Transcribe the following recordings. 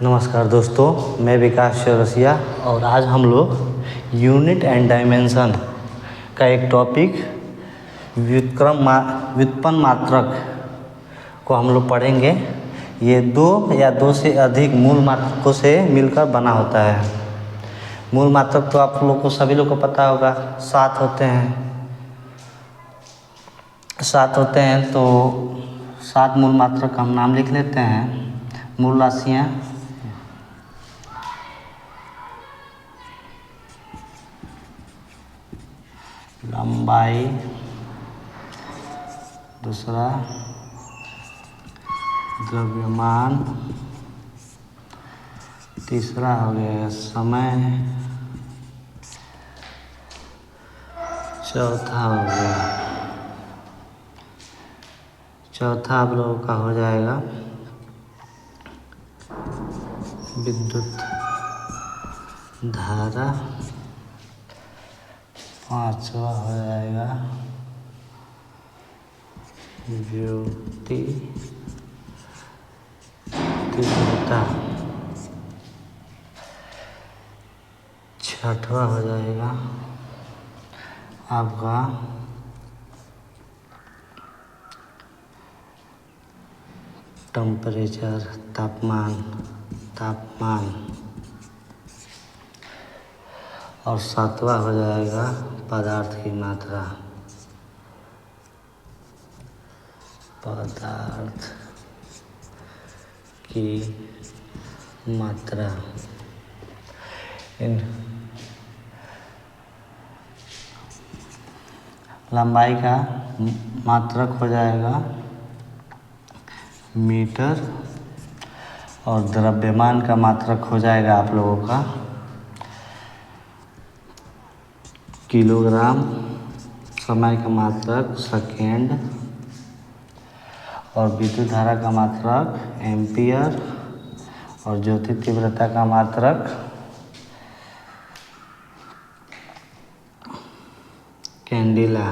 नमस्कार दोस्तों, मैं विकास चौरसिया और आज हम लोग यूनिट एंड डायमेंशन का एक टॉपिक व्युत्पन्न मात्रक को हम लोग पढ़ेंगे। ये दो या दो से अधिक मूल मात्रकों से मिलकर बना होता है। मूल मात्रक तो आप लोग को सभी लोग को पता होगा, सात होते हैं। तो सात मूल मात्रक का हम नाम लिख लेते हैं। मूल राशियाँ लंबाई, दूसरा द्रव्यमान, तीसरा हो गया समय, चौथा आप लोगों का हो जाएगा विद्युत धारा, पांचवा हो जाएगा विद्युत तीव्रता, छठवा हो जाएगा आपका टेम्परेचर, तापमान, और सातवां हो जाएगा पदार्थ की मात्रा। इन लंबाई का मात्रक हो जाएगा मीटर और द्रव्यमान का मात्रक हो जाएगा आप लोगों का किलोग्राम, समय का मात्रक सेकेंड और विद्युत धारा का मात्रक एम्पियर और ज्योति तीव्रता का मात्रक कैंडेला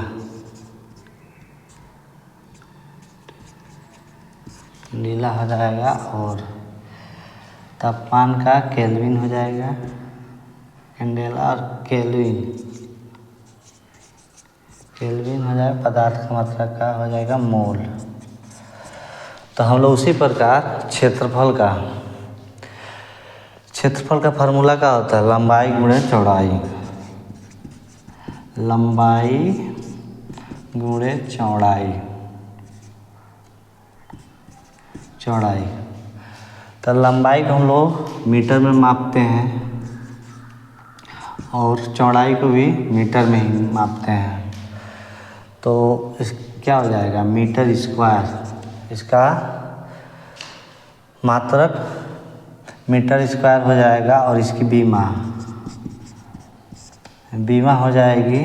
हो जाएगा और तापमान का केल्विन हो जाएगा। कैंडेला और केल्विन हो जाएगा। पदार्थ का मात्रा का हो जाएगा मोल। तो हम लोग उसी प्रकार क्षेत्रफल का फार्मूला क्या होता है? लंबाई गुणे चौड़ाई। लंबाई गुणे चौड़ाई। तो लंबाई को हम लोग मीटर में मापते हैं और चौड़ाई को भी मीटर में ही मापते हैं। तो क्या हो जाएगा? मीटर स्क्वायर, इसका मात्रक मीटर स्क्वायर हो जाएगा और इसकी बीमा हो जाएगी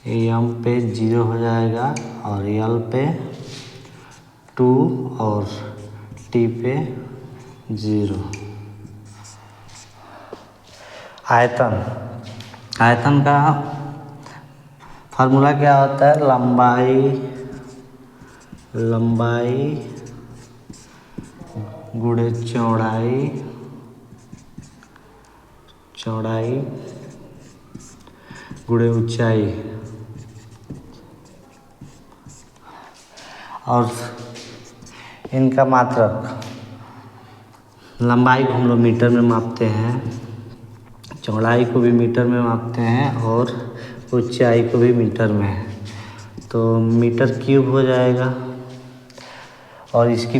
एम पे 0 हो जाएगा और एल पे 2 और टी पे 0। आयतन का फार्मूला क्या होता है? लंबाई गुणे चौड़ाई गुणे ऊंचाई। और इनका मात्रक, लंबाई को हम लोग मीटर में मापते हैं, चौड़ाई को भी मीटर में मापते हैं और ऊंचाई को भी मीटर में। तो मीटर क्यूब हो जाएगा और इसकी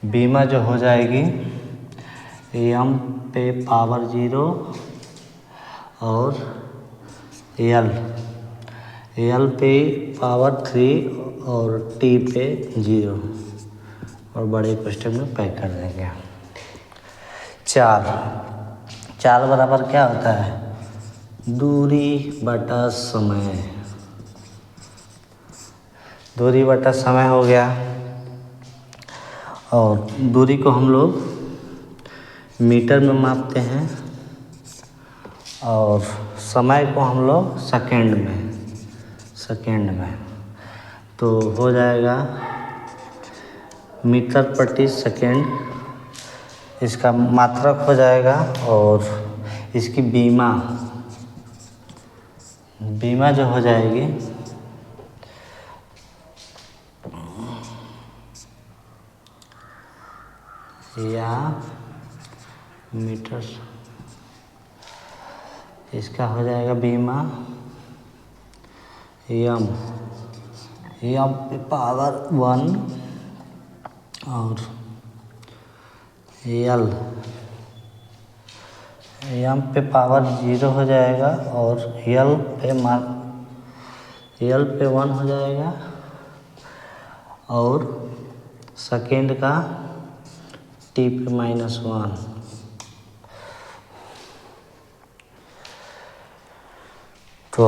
बीमा जो हो जाएगी एम पे पावर 0 और एल पे पावर 3 और टी पे 0 और बड़े कोष्ठक में पैक कर देंगे। चाल बराबर क्या होता है? दूरी बटा समय। दूरी बटा समय हो गया और दूरी को हम लोग मीटर में मापते हैं और समय को हम लोग सेकेंड में। तो हो जाएगा मीटर प्रति सेकेंड इसका मात्रक हो जाएगा। और इसकी बीमा जो हो जाएगी या मीटर, इसका हो जाएगा बीमा यम पे पावर 1 और एम पे पावर 0 हो जाएगा और एल पे 1 हो जाएगा और सेकेंड का टी पे -1। तो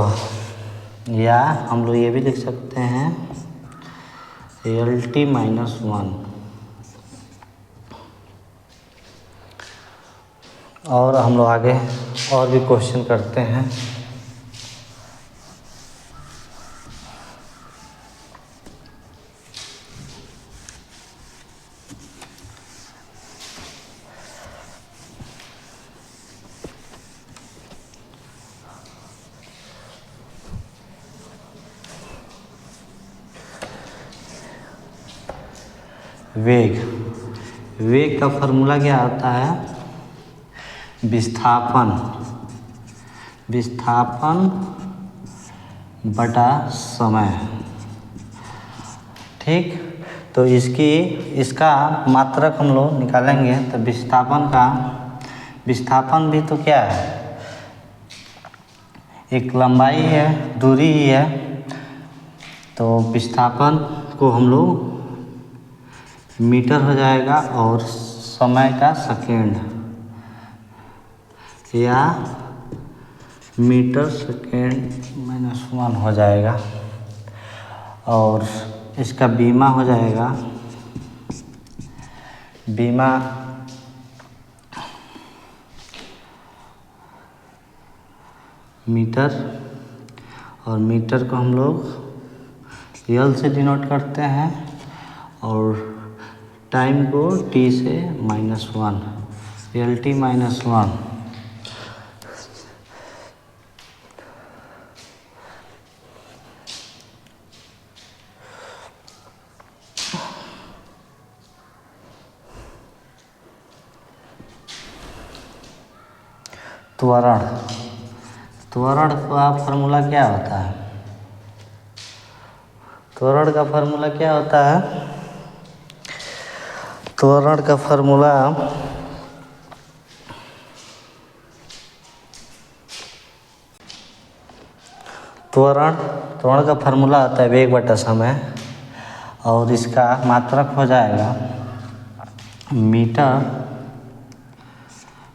या हम लोग ये भी लिख सकते हैं LT -1। और हम लोग आगे और भी क्वेश्चन करते हैं। वेग का फॉर्मूला क्या होता है? विस्थापन बटा समय। ठीक, तो इसका मात्रक हम लोग निकालेंगे तो विस्थापन भी तो क्या है, एक लंबाई है, दूरी ही है। तो विस्थापन को हम लोग मीटर हो जाएगा और समय का सेकेंड या मीटर सेकेंड -1 हो जाएगा। और इसका बीमा हो जाएगा मीटर, और मीटर को हम लोग एल से डिनोट करते हैं और टाइम को टी से -1, LT -1। त्वरण का फार्मूला क्या होता है? त्वरण का फार्मूला क्या होता है? त्वरण का फार्मूला त्वरण का फार्मूला होता है वेग बटा समय, और इसका मात्रक हो जाएगा मीटर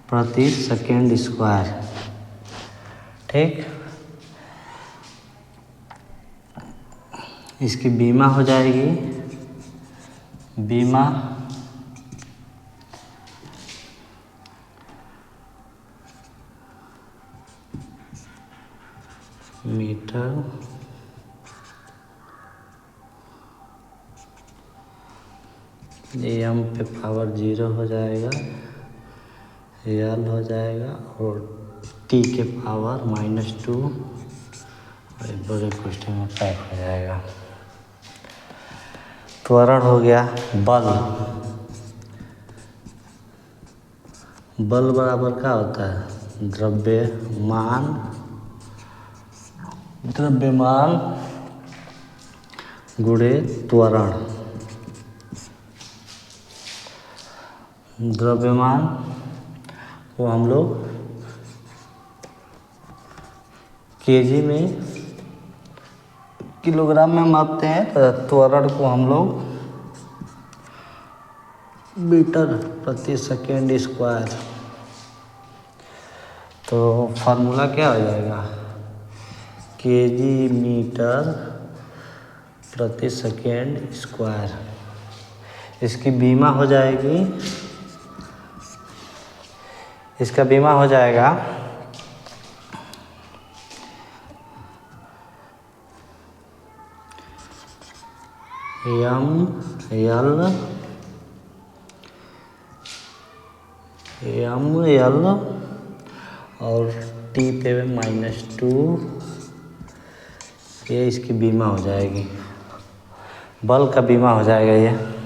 प्रति सेकेंड स्क्वायर। ठीक, इसकी बीमा हो जाएगी मीटर एम पे पावर 0 हो जाएगा, एल हो जाएगा और टी के पावर -2 और बड़े क्वेश्चन में पैक हो जाएगा। त्वरण हो गया। बल बराबर क्या होता है? द्रव्यमान गुणे त्वरण। द्रव्यमान को हम लोग केजी में, किलोग्राम में मापते हैं, तो त्वरण को हम लोग मीटर प्रति सेकेंड स्क्वायर। तो फार्मूला क्या हो जाएगा? केजी मीटर प्रति सेकेंड स्क्वायर। इसकी बीमा हो जाएगी, इसका बीमा हो जाएगा एल और टी पे -2, ये इसकी बीमा हो जाएगी, बल का बीमा हो जाएगा ये।